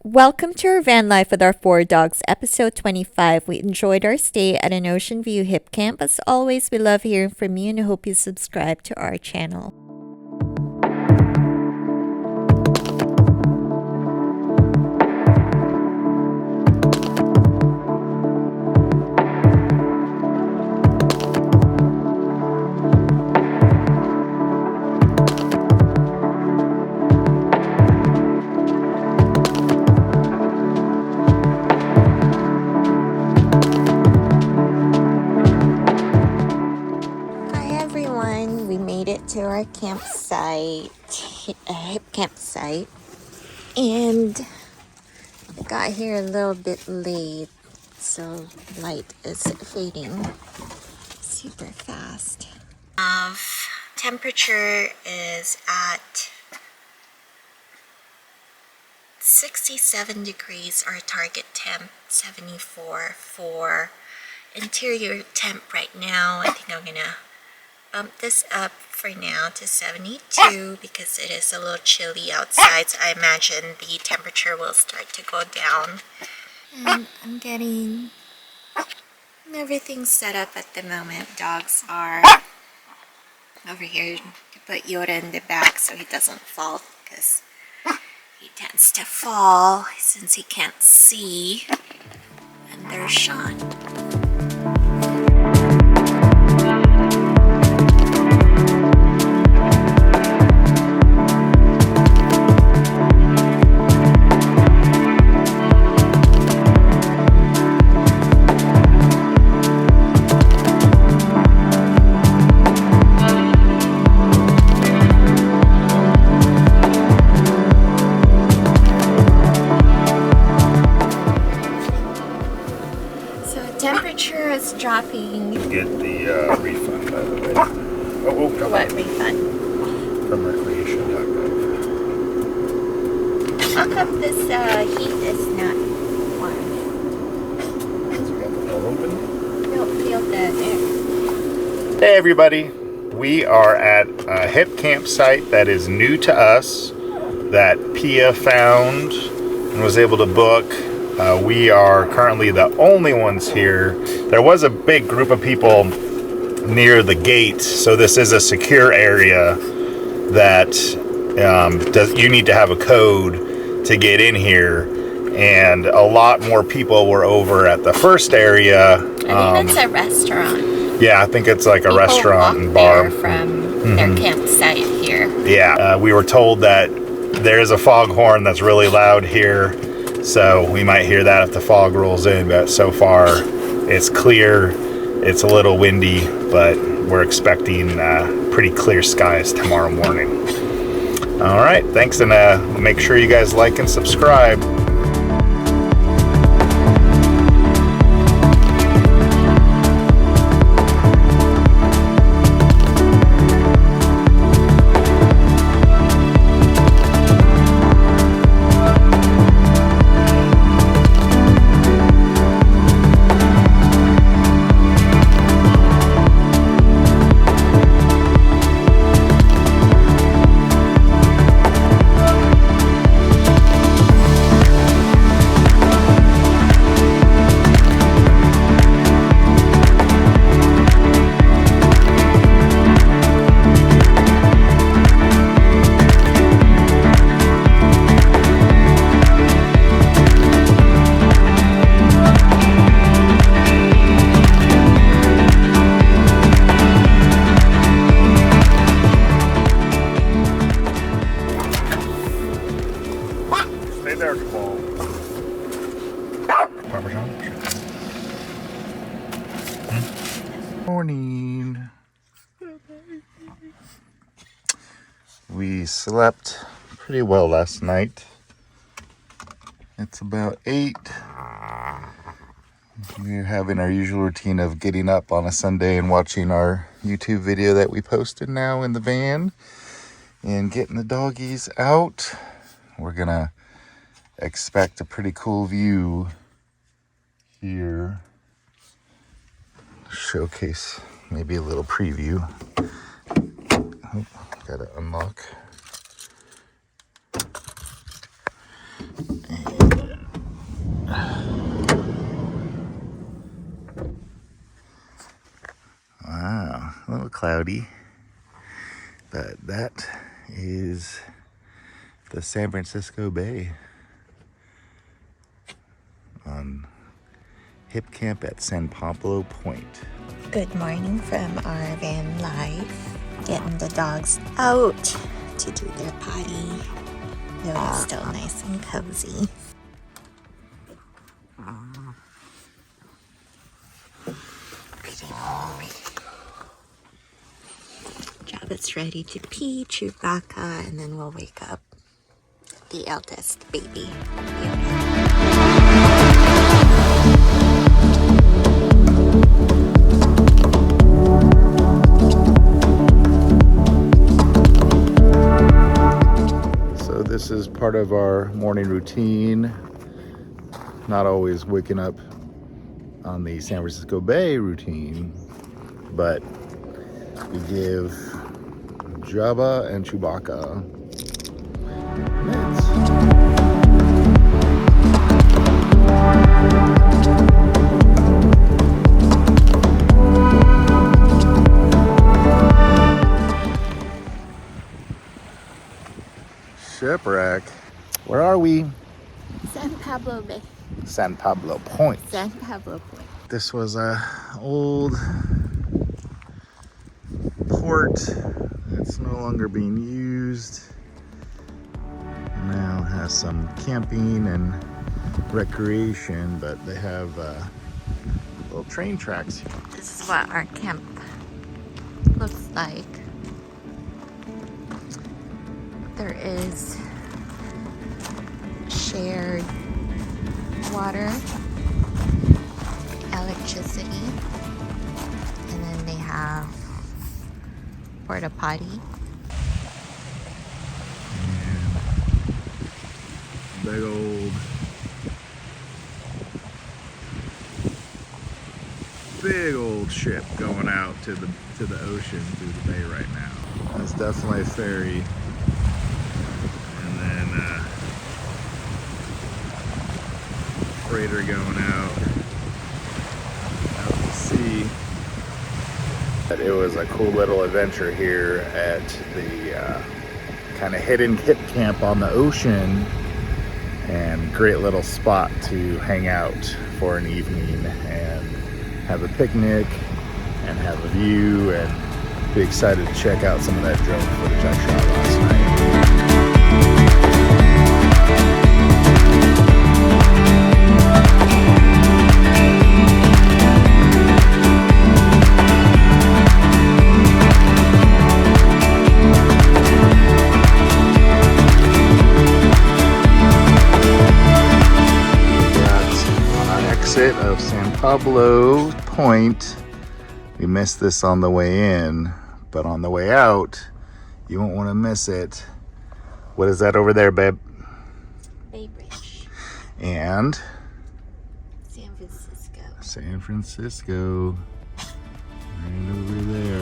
Welcome to our van life with our 4 dogs, episode 25. We enjoyed our stay at an Ocean View Hipcamp. As always, we love hearing from you and hope you subscribe to our channel. To our campsite, Hipcamped site, and I got here a little bit late, so light is fading super fast. Temperature is at 67 degrees, our target temp 74 for interior temp right now. I think I'm gonna bump this up for now to 72 because it is a little chilly outside, so I imagine the temperature will start to go down. And I'm getting everything set up at the moment. Dogs are over here to put Yoda in the back so he doesn't fall, because he tends to fall since he can't see. And there's Sean. Temperature is dropping. Get the refund, by the way. What refund? From recreation.gov. How come this heat is not warm? Because we got the door open. Don't feel the air. Hey everybody, we are at a hip campsite that is new to us, that Pia found and was able to book. We are currently the only ones here. There was a big group of people near the gate, so this is a secure area that you need to have a code to get in here, and a lot more people were over at the first area. I think it's a restaurant. Yeah, I think it's like a people restaurant and bar from their campsite here. Yeah, we were told that there is a foghorn that's really loud here. So we might hear that if the fog rolls in, but so far it's clear. It's a little windy, but we're expecting pretty clear skies tomorrow morning. All right, thanks, and make sure you guys like and subscribe. Morning. We slept pretty well last night. It's about 8. We're having our usual routine of getting up on a Sunday and watching our YouTube video that we posted now in the van and getting the doggies out. We're gonna expect a pretty cool view here. Showcase maybe a little preview. Oh, gotta unlock. And cloudy. But that is the San Francisco Bay on Hipcamped at San Pablo Point. Good morning from our van life. Getting the dogs out to do their potty. Yoda's still nice and cozy. Jabba's ready to pee, Chewbacca, and then we'll wake up the eldest baby, Yoda. So this is part of our morning routine. Not always waking up on the San Francisco Bay routine, but we give Jabba and Chewbacca meds. Shipwreck. Where are we? San Pablo Bay. San Pablo Point. San Pablo Point. This was a old port that's no longer being used. Now it has some camping and recreation, but they have little train tracks here. This is what our camp looks like. There is shared water, electricity, and then they have porta potty. And big old ship going out to the ocean through the bay right now. That's definitely a ferry. And then freighter going out to sea. But it was a cool little adventure here at the kind of hidden hip camp on the ocean, and great little spot to hang out for an evening and have a picnic and have a view, and be excited to check out some of that drone footage I shot last night. Of San Pablo Point. We missed this on the way in, but on the way out, you won't want to miss it. What is that over there, babe? Bay Bridge. And San Francisco. San Francisco. Right over there.